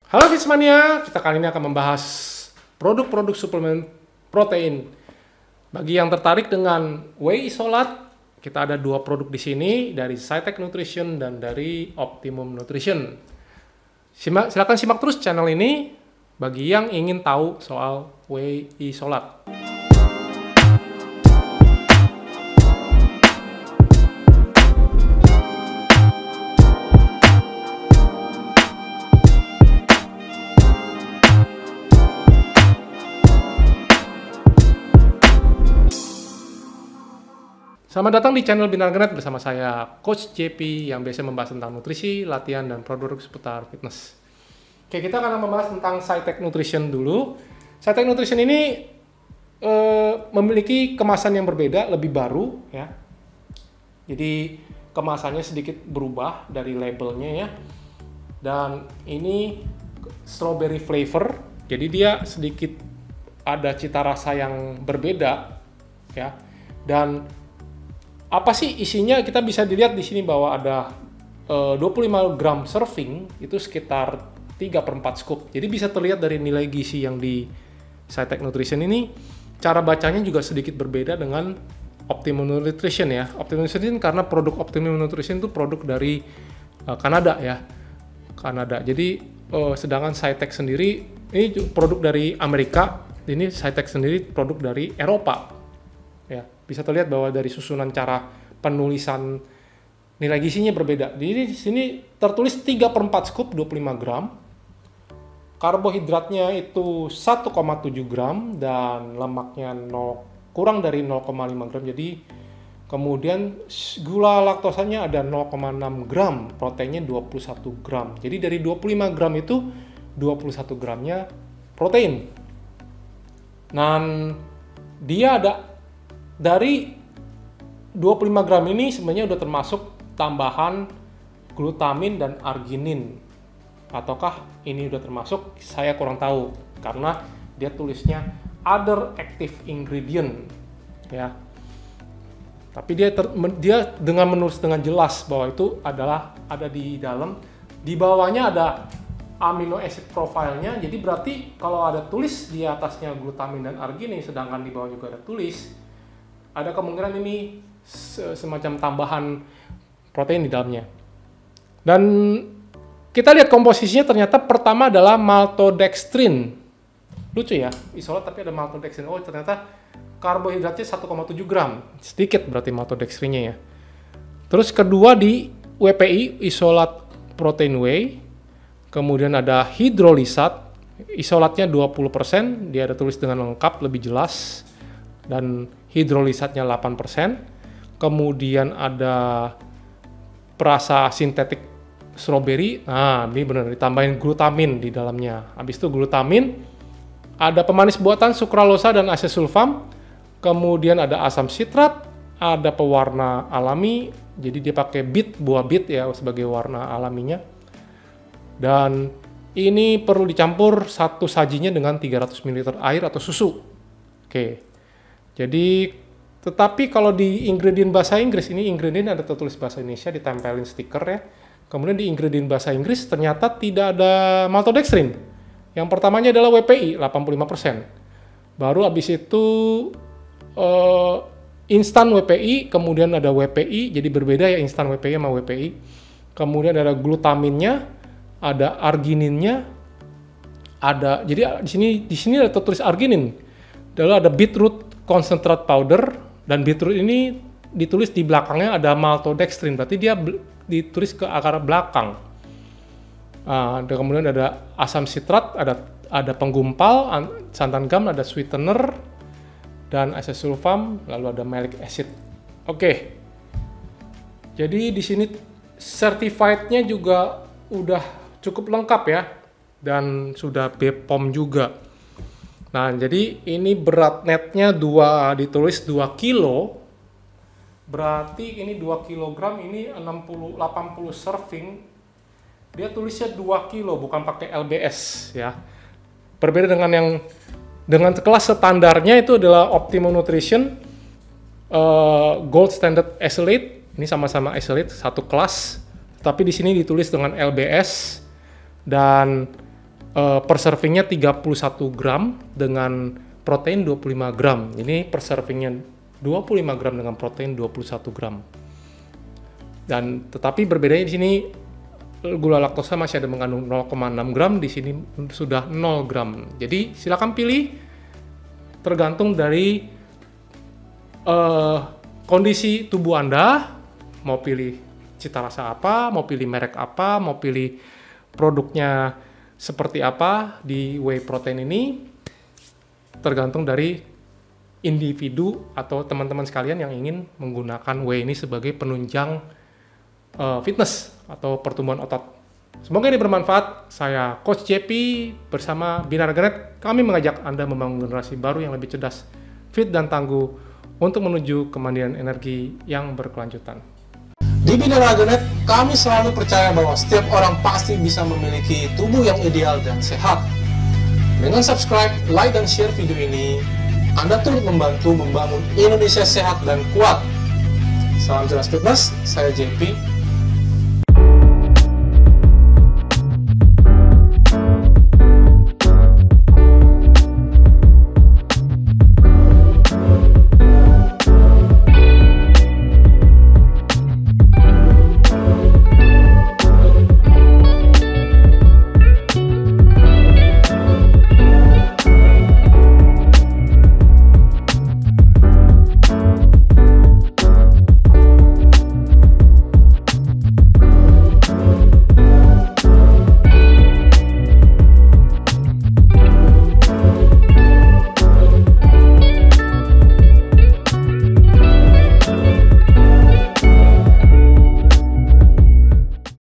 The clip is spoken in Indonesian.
Halo Fitsmania, kita kali ini akan membahas produk-produk suplemen protein. Bagi yang tertarik dengan whey isolat, kita ada dua produk di sini dari Cytec Nutrition dan dari Optimum Nutrition. Silakan simak terus channel ini bagi yang ingin tahu soal whey isolat. Selamat datang di channel Bintang Genet bersama saya, Coach JP, yang biasa membahas tentang nutrisi, latihan, dan produk seputar fitness. Oke, kita akan membahas tentang Cytec Nutrition dulu. Cytec Nutrition ini memiliki kemasan yang berbeda, lebih baru ya. Jadi kemasannya sedikit berubah dari labelnya ya. Dan ini strawberry flavor, jadi dia sedikit ada cita rasa yang berbeda ya. Dan apa sih isinya? Kita bisa dilihat di sini bahwa ada 25 gram serving, itu sekitar 3/4 scoop. Jadi bisa terlihat dari nilai gizi yang di Cytec Nutrition ini, cara bacanya juga sedikit berbeda dengan Optimum Nutrition ya. Optimum Nutrition karena produk Optimum Nutrition itu produk dari Kanada ya. Kanada. Jadi sedangkan Cytec sendiri ini produk dari Amerika, ini Cytec sendiri produk dari Eropa. Ya, bisa terlihat bahwa dari susunan cara penulisan nilai gizinya berbeda. Jadi di sini tertulis 3/4 scoop 25 gram. Karbohidratnya itu 1,7 gram dan lemaknya kurang dari 0,5 gram. Jadi kemudian gula laktosanya ada 0,6 gram, proteinnya 21 gram. Jadi dari 25 gram itu 21 gramnya protein. Dan dia ada dari 25 gram ini sebenarnya udah termasuk tambahan glutamin dan arginin. Ataukah ini udah termasuk? Saya kurang tahu karena dia tulisnya other active ingredient ya. Tapi dia dengan menulis dengan jelas bahwa itu adalah ada di dalam. Di bawahnya ada amino acid profile-nya. Jadi berarti kalau ada tulis di atasnya glutamin dan arginin sedangkan di bawah juga ada tulis, ada kemungkinan ini semacam tambahan protein di dalamnya. Dan kita lihat komposisinya, ternyata pertama adalah maltodextrin. Lucu ya, isolat tapi ada maltodextrin. Oh, ternyata karbohidratnya 1,7 gram. Sedikit berarti maltodextrinnya ya. Terus kedua di WPI, isolat protein whey. Kemudian ada hidrolisat, isolatnya 20%, dia ada tulis dengan lengkap, lebih jelas. Dan hidrolisatnya 8%. Kemudian ada perasa sintetik strawberry. Nah, ini benar ditambahin glutamin di dalamnya. Habis itu glutamin, ada pemanis buatan sukralosa dan asesulfam. Kemudian ada asam sitrat, ada pewarna alami. Jadi dia pakai buah bit ya sebagai warna alaminya. Dan ini perlu dicampur satu sajinya dengan 300 ml air atau susu. Oke. Jadi, tetapi kalau di ingredient bahasa Inggris, ini ingredient ada tertulis bahasa Indonesia, ditempelin stiker ya. Kemudian di ingredient bahasa Inggris ternyata tidak ada maltodextrin. Yang pertamanya adalah WPI, 85%. Baru habis itu instan WPI, kemudian ada WPI, jadi berbeda ya instan WPI sama WPI. Kemudian ada glutaminnya, ada argininnya, jadi di sini ada tertulis arginin. Lalu ada beetroot concentrate powder, dan beetroot ini ditulis di belakangnya ada maltodextrin, berarti dia ditulis ke akar belakang. Dan kemudian ada asam sitrat, ada penggumpal, santan gam, ada sweetener, dan asesulfam, lalu ada malic acid. Oke. Jadi di sini certified-nya juga udah cukup lengkap ya, dan sudah BPOM juga. Nah, jadi ini berat netnya ditulis 2 kilo. Berarti ini 2 kg, ini 80 serving. Dia tulisnya 2 kilo, bukan pakai LBS ya. Berbeda dengan kelas standarnya itu adalah Optimum Nutrition Gold Standard Isolate. Ini sama-sama isolate satu kelas, tapi di sini ditulis dengan LBS. Dan per servingnya 31 gram dengan protein 25 gram. Ini per servingnya 25 gram dengan protein 21 gram. Dan tetapi berbedanya di sini gula laktosa masih ada mengandung 0,6 gram, di sini sudah 0 gram. Jadi silakan pilih tergantung dari kondisi tubuh Anda, mau pilih cita rasa apa, mau pilih merek apa, mau pilih produknya seperti apa di whey protein ini, tergantung dari individu atau teman-teman sekalian yang ingin menggunakan whey ini sebagai penunjang fitness atau pertumbuhan otot. Semoga ini bermanfaat. Saya Coach JP bersama Binarganet. Kami mengajak Anda membangun generasi baru yang lebih cerdas, fit dan tangguh untuk menuju kemandirian energi yang berkelanjutan. Di Binarganet, kami selalu percaya bahwa setiap orang pasti bisa memiliki tubuh yang ideal dan sehat. Dengan subscribe, like, dan share video ini, Anda turut membantu membangun Indonesia sehat dan kuat. Salam jelas fitness, saya JP.